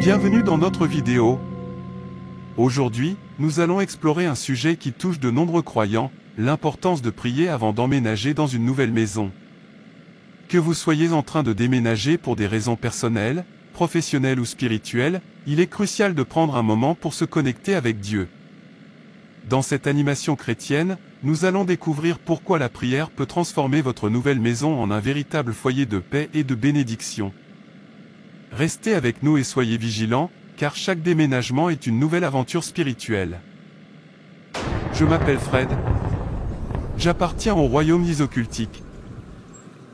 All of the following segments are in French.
Bienvenue dans notre vidéo. Aujourd'hui, nous allons explorer un sujet qui touche de nombreux croyants, l'importance de prier avant d'emménager dans une nouvelle maison. Que vous soyez en train de déménager pour des raisons personnelles, professionnelles ou spirituelles, il est crucial de prendre un moment pour se connecter avec Dieu. Dans cette animation chrétienne, nous allons découvrir pourquoi la prière peut transformer votre nouvelle maison en un véritable foyer de paix et de bénédiction. Restez avec nous et soyez vigilants, car chaque déménagement est une nouvelle aventure spirituelle. Je m'appelle Fred. J'appartiens au royaume des occultiques.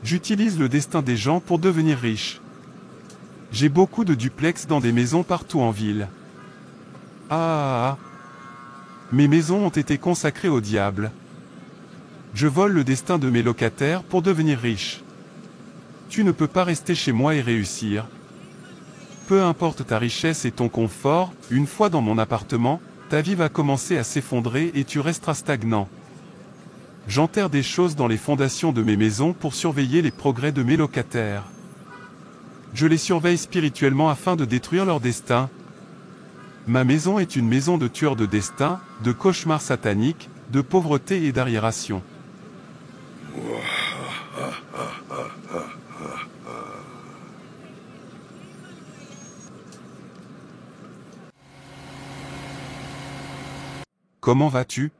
J'utilise le destin des gens pour devenir riche. J'ai beaucoup de duplex dans des maisons partout en ville. Mes maisons ont été consacrées au diable. Je vole le destin de mes locataires pour devenir riche. Tu ne peux pas rester chez moi et réussir. Peu importe ta richesse et ton confort, une fois dans mon appartement, ta vie va commencer à s'effondrer et tu resteras stagnant. J'enterre des choses dans les fondations de mes maisons pour surveiller les progrès de mes locataires. Je les surveille spirituellement afin de détruire leur destin. Ma maison est une maison de tueurs de destin, de cauchemars sataniques, de pauvreté et d'arriération. Comment vas-tu?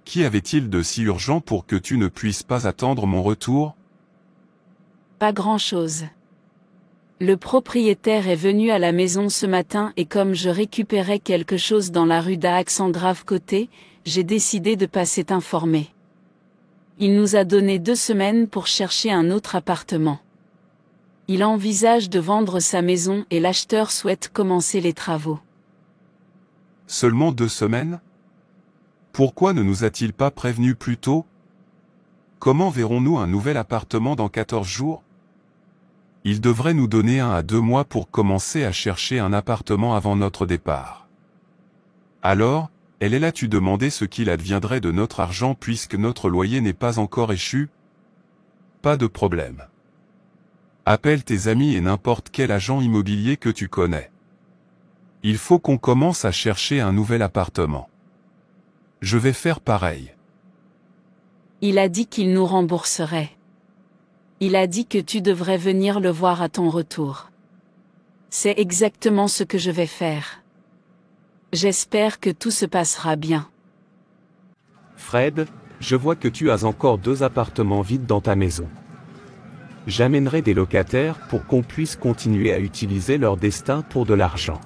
Qu'y avait-il de si urgent pour que tu ne puisses pas attendre mon retour? Pas grand-chose. Le propriétaire est venu à la maison ce matin et comme je récupérais quelque chose dans la rue d'Aix-en-Grave-Côté, j'ai décidé de passer t'informer. Il nous a donné 2 semaines pour chercher un autre appartement. Il envisage de vendre sa maison et l'acheteur souhaite commencer les travaux. Seulement 2 semaines? Pourquoi ne nous a-t-il pas prévenu plus tôt? Comment verrons-nous un nouvel appartement dans 14 jours? Il devrait nous donner 1 à 2 mois pour commencer à chercher un appartement avant notre départ. Alors, elle est là-tu demander ce qu'il adviendrait de notre argent puisque notre loyer n'est pas encore échu? Pas de problème. Appelle tes amis et n'importe quel agent immobilier que tu connais. Il faut qu'on commence à chercher un nouvel appartement. Je vais faire pareil. Il a dit qu'il nous rembourserait. Il a dit que tu devrais venir le voir à ton retour. C'est exactement ce que je vais faire. J'espère que tout se passera bien. Fred, je vois que tu as encore 2 appartements vides dans ta maison. J'amènerai des locataires pour qu'on puisse continuer à utiliser leur destin pour de l'argent.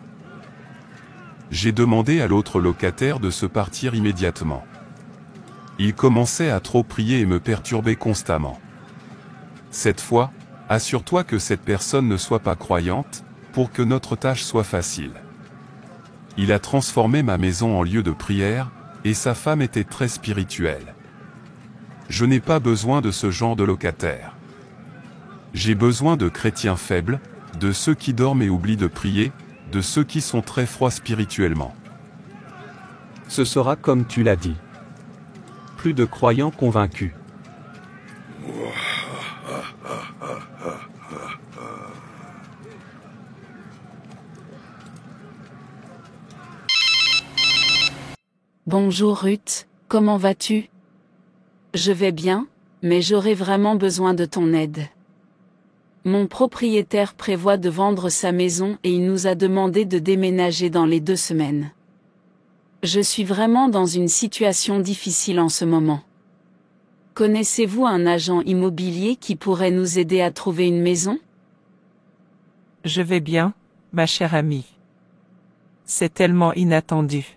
J'ai demandé à l'autre locataire de se partir immédiatement. Il commençait à trop prier et me perturber constamment. Cette fois, assure-toi que cette personne ne soit pas croyante, pour que notre tâche soit facile. Il a transformé ma maison en lieu de prière, et sa femme était très spirituelle. Je n'ai pas besoin de ce genre de locataire. J'ai besoin de chrétiens faibles, de ceux qui dorment et oublient de prier, de ceux qui sont très froids spirituellement. Ce sera comme tu l'as dit. Plus de croyants convaincus. Bonjour Ruth, comment vas-tu? Je vais bien, mais j'aurais vraiment besoin de ton aide. Mon propriétaire prévoit de vendre sa maison et il nous a demandé de déménager dans les 2 semaines. Je suis vraiment dans une situation difficile en ce moment. Connaissez-vous un agent immobilier qui pourrait nous aider à trouver une maison? Je vais bien, ma chère amie. C'est tellement inattendu.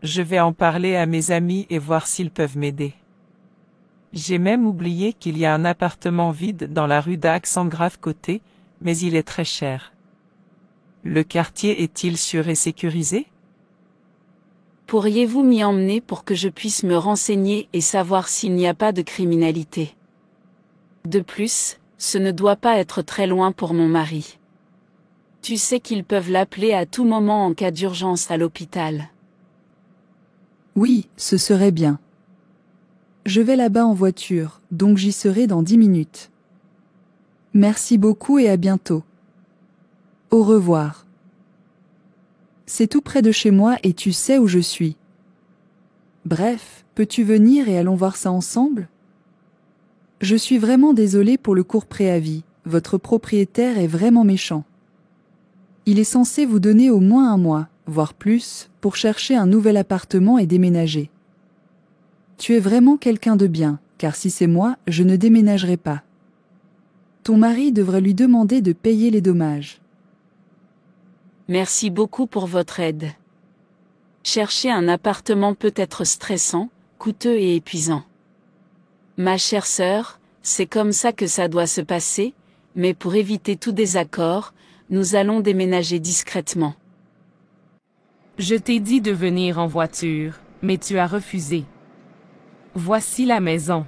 Je vais en parler à mes amis et voir s'ils peuvent m'aider. J'ai même oublié qu'il y a un appartement vide dans la rue d'Aix-en-Grave-Côté, mais il est très cher. Le quartier est-il sûr et sécurisé? Pourriez-vous m'y emmener pour que je puisse me renseigner et savoir s'il n'y a pas de criminalité? De plus, ce ne doit pas être très loin pour mon mari. Tu sais qu'ils peuvent l'appeler à tout moment en cas d'urgence à l'hôpital. Oui, ce serait bien. Je vais là-bas en voiture, donc j'y serai dans 10 minutes. Merci beaucoup et à bientôt. Au revoir. C'est tout près de chez moi et tu sais où je suis. Bref, peux-tu venir et allons voir ça ensemble? Je suis vraiment désolée pour le court préavis, votre propriétaire est vraiment méchant. Il est censé vous donner au moins un mois, voire plus, pour chercher un nouvel appartement et déménager. Tu es vraiment quelqu'un de bien, car si c'est moi, je ne déménagerai pas. Ton mari devrait lui demander de payer les dommages. Merci beaucoup pour votre aide. Chercher un appartement peut être stressant, coûteux et épuisant. Ma chère sœur, c'est comme ça que ça doit se passer, mais pour éviter tout désaccord, nous allons déménager discrètement. Je t'ai dit de venir en voiture, mais tu as refusé. Voici la maison.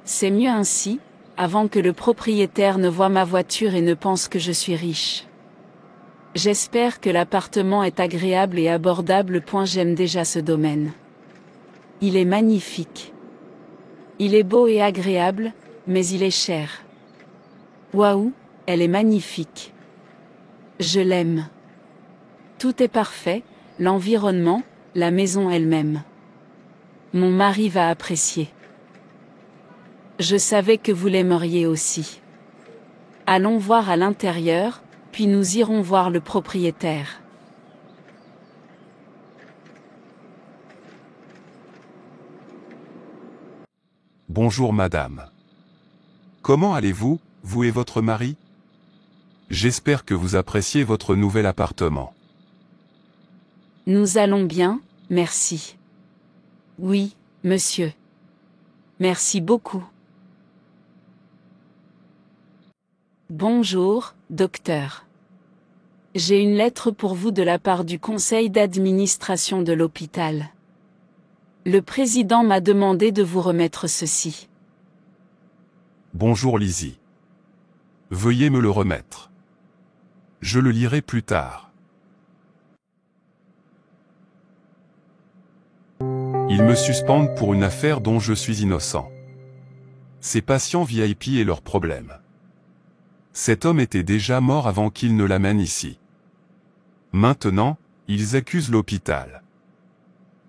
C'est mieux ainsi, avant que le propriétaire ne voie ma voiture et ne pense que je suis riche. J'espère que l'appartement est agréable et abordable. J'aime déjà ce domaine. Il est magnifique. Il est beau et agréable, mais il est cher. Waouh, elle est magnifique. Je l'aime. Tout est parfait, l'environnement, la maison elle-même. Mon mari va apprécier. Je savais que vous l'aimeriez aussi. Allons voir à l'intérieur, puis nous irons voir le propriétaire. Bonjour madame. Comment allez-vous, vous et votre mari? J'espère que vous appréciez votre nouvel appartement. Nous allons bien, merci. Oui, monsieur. Merci beaucoup. Bonjour, docteur. J'ai une lettre pour vous de la part du conseil d'administration de l'hôpital. Le président m'a demandé de vous remettre ceci. Bonjour Lizzie. Veuillez me le remettre. Je le lirai plus tard. Ils me suspendent pour une affaire dont je suis innocent. Ces patients VIP et leurs problèmes. Cet homme était déjà mort avant qu'ils ne l'amènent ici. Maintenant, ils accusent l'hôpital.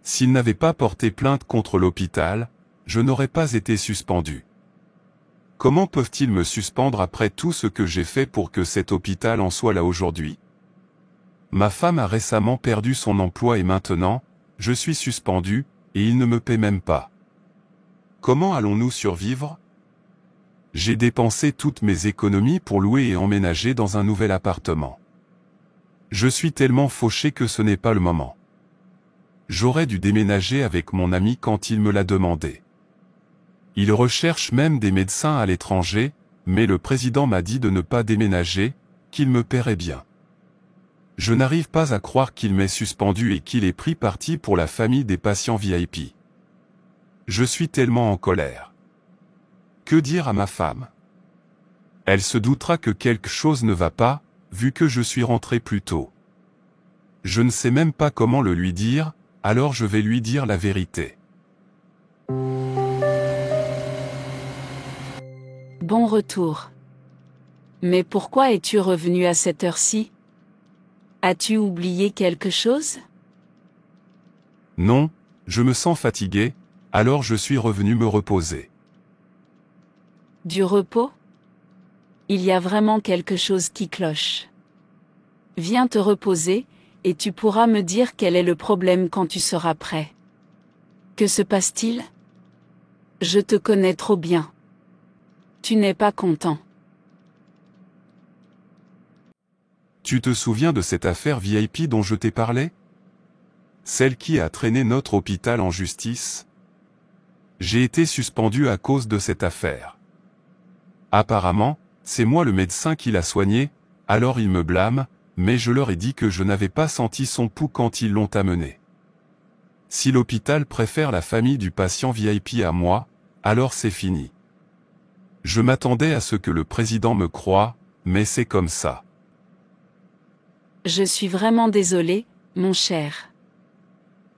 S'ils n'avaient pas porté plainte contre l'hôpital, je n'aurais pas été suspendu. Comment peuvent-ils me suspendre après tout ce que j'ai fait pour que cet hôpital en soit là aujourd'hui? Ma femme a récemment perdu son emploi et maintenant, je suis suspendu, et ils ne me paient même pas. Comment allons-nous survivre? J'ai dépensé toutes mes économies pour louer et emménager dans un nouvel appartement. Je suis tellement fauché que ce n'est pas le moment. J'aurais dû déménager avec mon ami quand il me l'a demandé. Il recherche même des médecins à l'étranger, mais le président m'a dit de ne pas déménager, qu'il me paierait bien. Je n'arrive pas à croire qu'il m'ait suspendu et qu'il ait pris parti pour la famille des patients VIP. Je suis tellement en colère. Que dire à ma femme? Elle se doutera que quelque chose ne va pas, vu que je suis rentré plus tôt. Je ne sais même pas comment le lui dire, alors je vais lui dire la vérité. Bon retour. Mais pourquoi es-tu revenu à cette heure-ci? As-tu oublié quelque chose? Non, je me sens fatigué, alors je suis revenu me reposer. Du repos? Il y a vraiment quelque chose qui cloche. Viens te reposer, et tu pourras me dire quel est le problème quand tu seras prêt. Que se passe-t-il? Je te connais trop bien. Tu n'es pas content. Tu te souviens de cette affaire VIP dont je t'ai parlé? Celle qui a traîné notre hôpital en justice? J'ai été suspendu à cause de cette affaire. Apparemment, c'est moi le médecin qui l'a soigné, alors ils me blâment, mais je leur ai dit que je n'avais pas senti son pouls quand ils l'ont amené. Si l'hôpital préfère la famille du patient VIP à moi, alors c'est fini. Je m'attendais à ce que le président me croie, mais c'est comme ça. Je suis vraiment désolé, mon cher.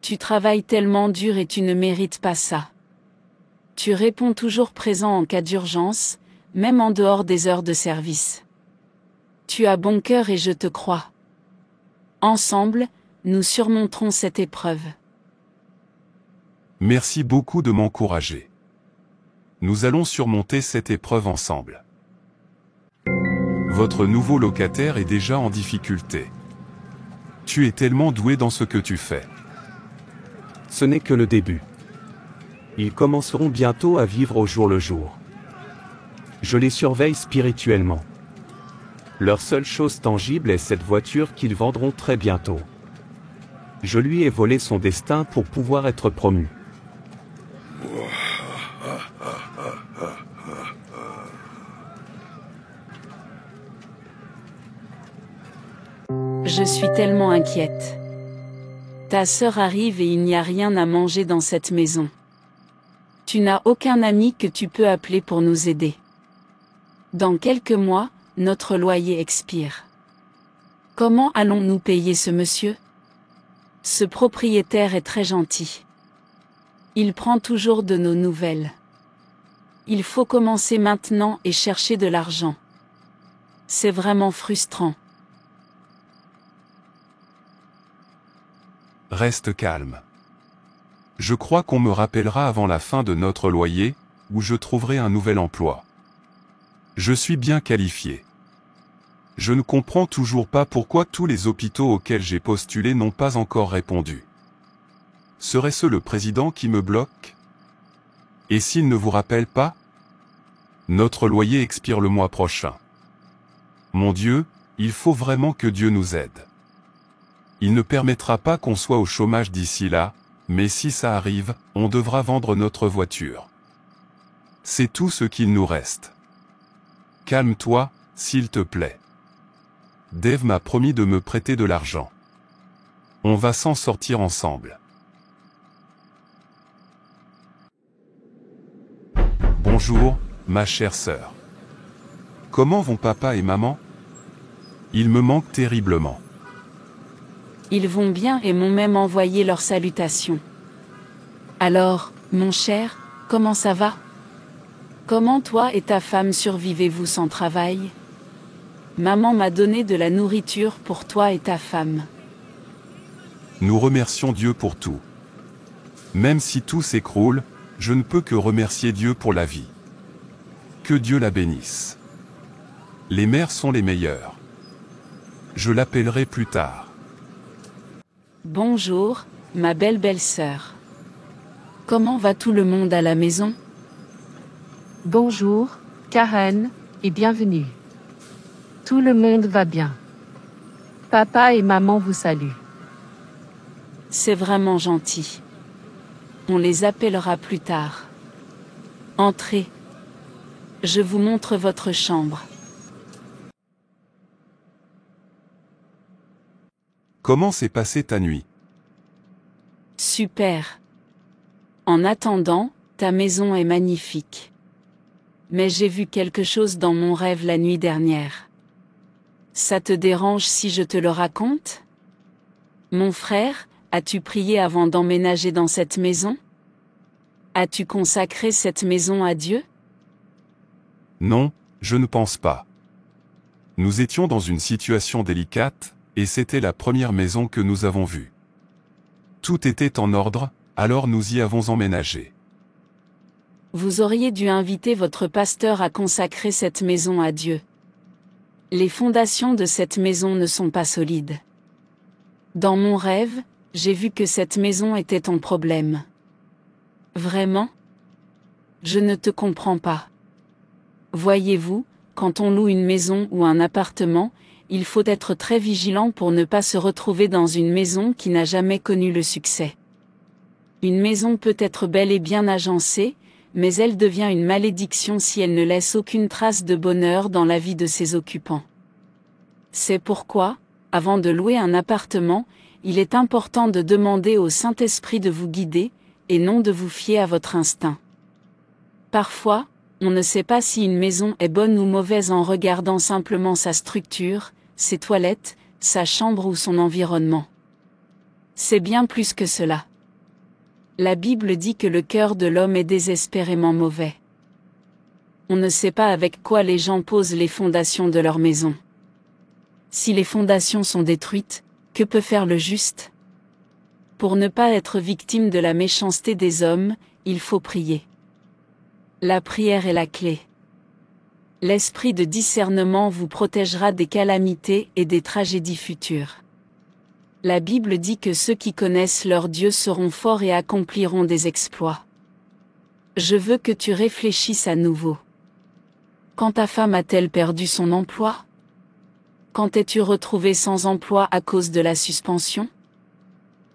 Tu travailles tellement dur et tu ne mérites pas ça. Tu réponds toujours présent en cas d'urgence, même en dehors des heures de service. Tu as bon cœur et je te crois. Ensemble, nous surmonterons cette épreuve. Merci beaucoup de m'encourager. Nous allons surmonter cette épreuve ensemble. Votre nouveau locataire est déjà en difficulté. Tu es tellement doué dans ce que tu fais. Ce n'est que le début. Ils commenceront bientôt à vivre au jour le jour. Je les surveille spirituellement. Leur seule chose tangible est cette voiture qu'ils vendront très bientôt. Je lui ai volé son destin pour pouvoir être promu. Je suis tellement inquiète. Ta sœur arrive et il n'y a rien à manger dans cette maison. Tu n'as aucun ami que tu peux appeler pour nous aider. Dans quelques mois, notre loyer expire. Comment allons-nous payer ce monsieur? Ce propriétaire est très gentil. Il prend toujours de nos nouvelles. Il faut commencer maintenant et chercher de l'argent. C'est vraiment frustrant. Reste calme. Je crois qu'on me rappellera avant la fin de notre loyer, où je trouverai un nouvel emploi. Je suis bien qualifié. Je ne comprends toujours pas pourquoi tous les hôpitaux auxquels j'ai postulé n'ont pas encore répondu. Serait-ce le président qui me bloque? Et s'il ne vous rappelle pas? Notre loyer expire le mois prochain. Mon Dieu, il faut vraiment que Dieu nous aide. Il ne permettra pas qu'on soit au chômage d'ici là, mais si ça arrive, on devra vendre notre voiture. C'est tout ce qu'il nous reste. Calme-toi, s'il te plaît. Dave m'a promis de me prêter de l'argent. On va s'en sortir ensemble. Bonjour, ma chère sœur. Comment vont papa et maman? Ils me manquent terriblement. Ils vont bien et m'ont même envoyé leurs salutations. Alors, mon cher, comment ça va? Comment toi et ta femme survivez-vous sans travail? Maman m'a donné de la nourriture pour toi et ta femme. Nous remercions Dieu pour tout. Même si tout s'écroule, je ne peux que remercier Dieu pour la vie. Que Dieu la bénisse. Les mères sont les meilleures. Je l'appellerai plus tard. Bonjour, ma belle belle-sœur. Comment va tout le monde à la maison? Bonjour, Karen, et bienvenue. Tout le monde va bien. Papa et maman vous saluent. C'est vraiment gentil. On les appellera plus tard. Entrez. Je vous montre votre chambre. Comment s'est passée ta nuit? Super. En attendant, ta maison est magnifique. Mais j'ai vu quelque chose dans mon rêve la nuit dernière. Ça te dérange si je te le raconte? Mon frère, as-tu prié avant d'emménager dans cette maison? As-tu consacré cette maison à Dieu? Non, je ne pense pas. Nous étions dans une situation délicate, et c'était la première maison que nous avons vue. Tout était en ordre, alors nous y avons emménagé. Vous auriez dû inviter votre pasteur à consacrer cette maison à Dieu. Les fondations de cette maison ne sont pas solides. Dans mon rêve, j'ai vu que cette maison était en problème. Vraiment? Je ne te comprends pas. Voyez-vous, quand on loue une maison ou un appartement, il faut être très vigilant pour ne pas se retrouver dans une maison qui n'a jamais connu le succès. Une maison peut être belle et bien agencée, mais elle devient une malédiction si elle ne laisse aucune trace de bonheur dans la vie de ses occupants. C'est pourquoi, avant de louer un appartement, il est important de demander au Saint-Esprit de vous guider, et non de vous fier à votre instinct. Parfois, on ne sait pas si une maison est bonne ou mauvaise en regardant simplement sa structure, ses toilettes, sa chambre ou son environnement. C'est bien plus que cela. La Bible dit que le cœur de l'homme est désespérément mauvais. On ne sait pas avec quoi les gens posent les fondations de leur maison. Si les fondations sont détruites, que peut faire le juste? Pour ne pas être victime de la méchanceté des hommes, il faut prier. La prière est la clé. L'esprit de discernement vous protégera des calamités et des tragédies futures. La Bible dit que ceux qui connaissent leur Dieu seront forts et accompliront des exploits. Je veux que tu réfléchisses à nouveau. Quand ta femme a-t-elle perdu son emploi? Quand t'es-tu retrouvé sans emploi à cause de la suspension?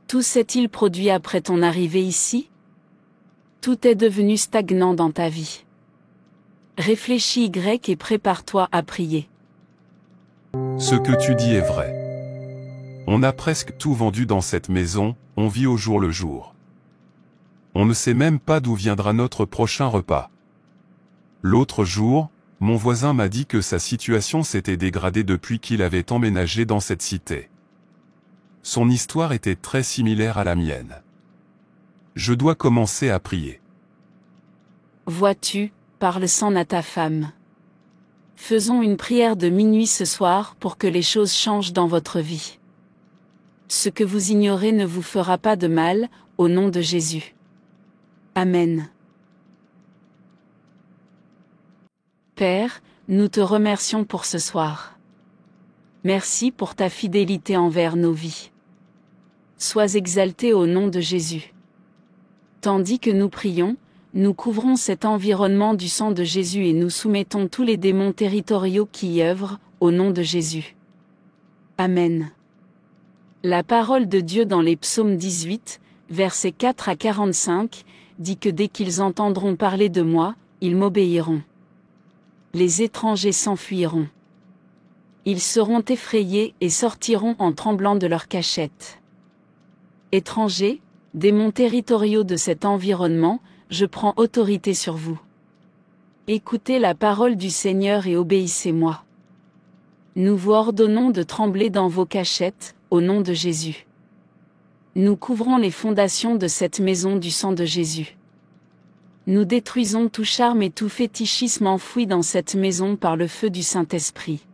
Tout s'est-il produit après ton arrivée ici? Tout est devenu stagnant dans ta vie. Réfléchis et prépare-toi à prier. Ce que tu dis est vrai. On a presque tout vendu dans cette maison, on vit au jour le jour. On ne sait même pas d'où viendra notre prochain repas. L'autre jour, mon voisin m'a dit que sa situation s'était dégradée depuis qu'il avait emménagé dans cette cité. Son histoire était très similaire à la mienne. Je dois commencer à prier. Vois-tu, parle-en à ta femme. Faisons une prière de minuit ce soir pour que les choses changent dans votre vie. Ce que vous ignorez ne vous fera pas de mal, au nom de Jésus. Amen. Père, nous te remercions pour ce soir. Merci pour ta fidélité envers nos vies. Sois exalté au nom de Jésus. Tandis que nous prions, nous couvrons cet environnement du sang de Jésus et nous soumettons tous les démons territoriaux qui y œuvrent, au nom de Jésus. Amen. La parole de Dieu dans les psaumes 18, versets 4 à 45, dit que dès qu'ils entendront parler de moi, ils m'obéiront. Les étrangers s'enfuiront. Ils seront effrayés et sortiront en tremblant de leur cachette. Étrangers, démons territoriaux de cet environnement, je prends autorité sur vous. Écoutez la parole du Seigneur et obéissez-moi. Nous vous ordonnons de trembler dans vos cachettes, au nom de Jésus. Nous couvrons les fondations de cette maison du sang de Jésus. Nous détruisons tout charme et tout fétichisme enfoui dans cette maison par le feu du Saint-Esprit.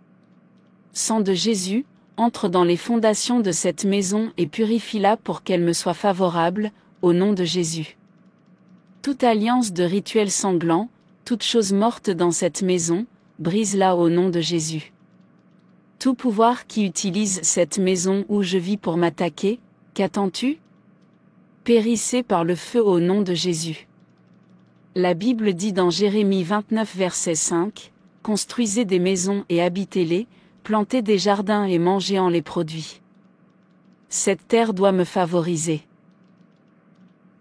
Sang de Jésus, entre dans les fondations de cette maison et purifie-la pour qu'elle me soit favorable, au nom de Jésus. Toute alliance de rituels sanglants, toute chose morte dans cette maison, brise-la au nom de Jésus. Tout pouvoir qui utilise cette maison où je vis pour m'attaquer, qu'attends-tu? Périssez par le feu au nom de Jésus. La Bible dit dans Jérémie 29 verset 5, « Construisez des maisons et habitez-les, plantez des jardins et mangez en les produits. » Cette terre doit me favoriser.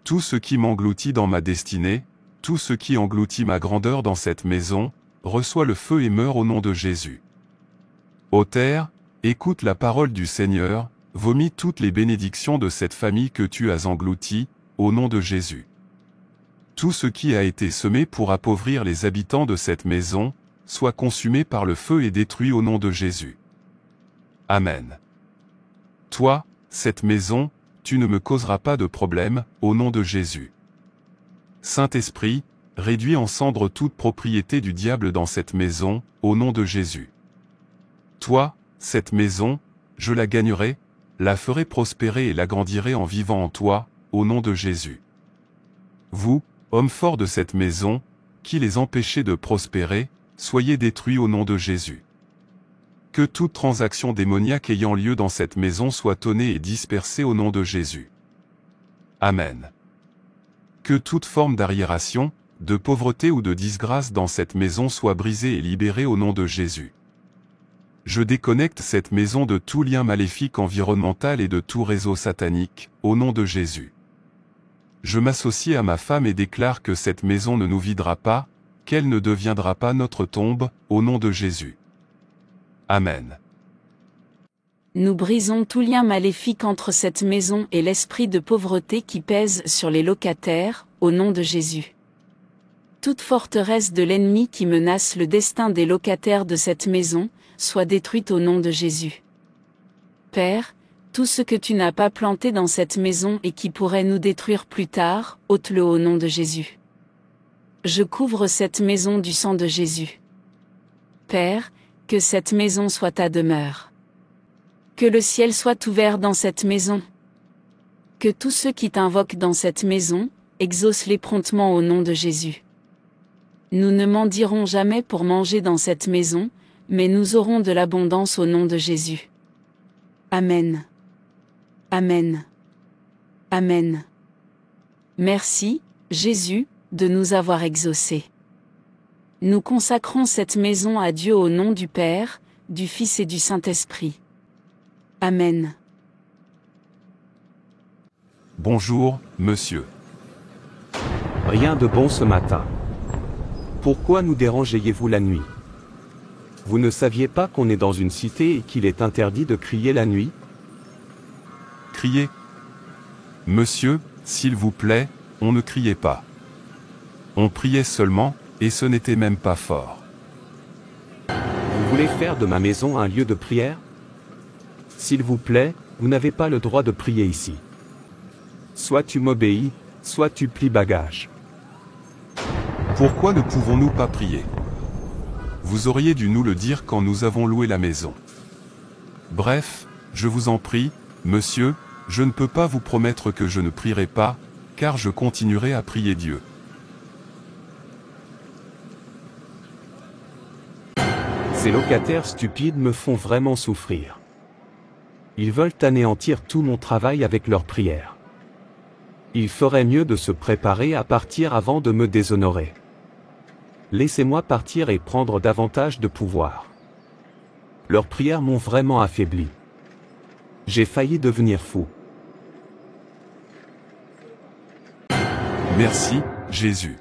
Tout ce qui m'engloutit dans ma destinée, tout ce qui engloutit ma grandeur dans cette maison, reçoit le feu et meurt au nom de Jésus. Ô terre, écoute la parole du Seigneur, vomis toutes les bénédictions de cette famille que tu as engloutie, au nom de Jésus. Tout ce qui a été semé pour appauvrir les habitants de cette maison, soit consumé par le feu et détruit au nom de Jésus. Amen. Toi, cette maison, tu ne me causeras pas de problème, au nom de Jésus. Saint-Esprit, réduis en cendres toute propriété du diable dans cette maison, au nom de Jésus. Toi, cette maison, je la gagnerai, la ferai prospérer et l'agrandirai en vivant en toi, au nom de Jésus. Vous, hommes forts de cette maison, qui les empêchez de prospérer, soyez détruits au nom de Jésus. Que toute transaction démoniaque ayant lieu dans cette maison soit tonnée et dispersée au nom de Jésus. Amen. Que toute forme d'arriération, de pauvreté ou de disgrâce dans cette maison soit brisée et libérée au nom de Jésus. Je déconnecte cette maison de tout lien maléfique environnemental et de tout réseau satanique, au nom de Jésus. Je m'associe à ma femme et déclare que cette maison ne nous videra pas, qu'elle ne deviendra pas notre tombe, au nom de Jésus. Amen. Nous brisons tout lien maléfique entre cette maison et l'esprit de pauvreté qui pèse sur les locataires, au nom de Jésus. Toute forteresse de l'ennemi qui menace le destin des locataires de cette maison, soit détruite au nom de Jésus. Père, tout ce que tu n'as pas planté dans cette maison et qui pourrait nous détruire plus tard, ôte-le au nom de Jésus. Je couvre cette maison du sang de Jésus. Père, que cette maison soit ta demeure. Que le ciel soit ouvert dans cette maison. Que tous ceux qui t'invoquent dans cette maison, exauce-les promptement au nom de Jésus. Nous ne mendirons jamais pour manger dans cette maison, mais nous aurons de l'abondance au nom de Jésus. Amen. Amen. Amen. Merci, Jésus, de nous avoir exaucés. Nous consacrons cette maison à Dieu au nom du Père, du Fils et du Saint-Esprit. Amen. Bonjour, monsieur. Rien de bon ce matin. Pourquoi nous dérangeriez-vous la nuit? Vous ne saviez pas qu'on est dans une cité et qu'il est interdit de crier la nuit? Criez. Monsieur, s'il vous plaît, on ne criait pas. On priait seulement, et ce n'était même pas fort. Vous voulez faire de ma maison un lieu de prière? S'il vous plaît, vous n'avez pas le droit de prier ici. Soit tu m'obéis, soit tu plies bagage. Pourquoi ne pouvons-nous pas prier? Vous auriez dû nous le dire quand nous avons loué la maison. Bref, je vous en prie, monsieur, je ne peux pas vous promettre que je ne prierai pas, car je continuerai à prier Dieu. Ces locataires stupides me font vraiment souffrir. Ils veulent anéantir tout mon travail avec leurs prières. Il ferait mieux de se préparer à partir avant de me déshonorer. Laissez-moi partir et prendre davantage de pouvoir. Leurs prières m'ont vraiment affaibli. J'ai failli devenir fou. Merci, Jésus.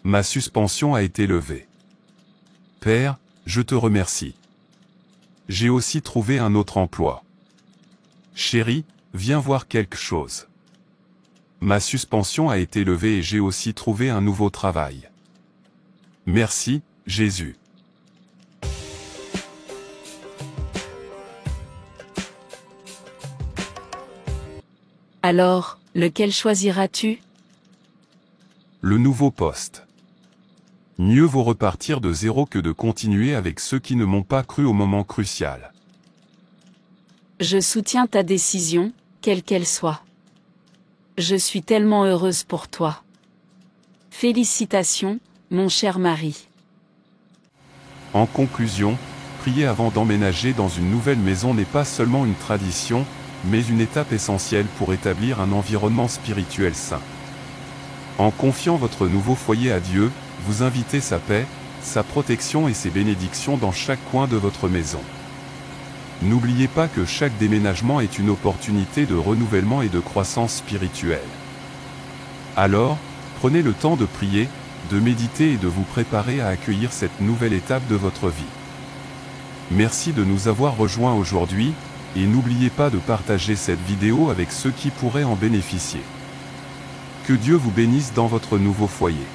Ma suspension a été levée. Père, je te remercie. J'ai aussi trouvé un autre emploi. Chérie, viens voir quelque chose. Ma suspension a été levée et j'ai aussi trouvé un nouveau travail. Merci, Jésus. Alors, lequel choisiras-tu? Le nouveau poste. Mieux vaut repartir de zéro que de continuer avec ceux qui ne m'ont pas cru au moment crucial. Je soutiens ta décision, quelle qu'elle soit. Je suis tellement heureuse pour toi. Félicitations, mon cher mari. En conclusion, prier avant d'emménager dans une nouvelle maison n'est pas seulement une tradition, mais une étape essentielle pour établir un environnement spirituel sain. En confiant votre nouveau foyer à Dieu, vous invitez sa paix, sa protection et ses bénédictions dans chaque coin de votre maison. N'oubliez pas que chaque déménagement est une opportunité de renouvellement et de croissance spirituelle. Alors, prenez le temps de prier, de méditer et de vous préparer à accueillir cette nouvelle étape de votre vie. Merci de nous avoir rejoints aujourd'hui, et n'oubliez pas de partager cette vidéo avec ceux qui pourraient en bénéficier. Que Dieu vous bénisse dans votre nouveau foyer.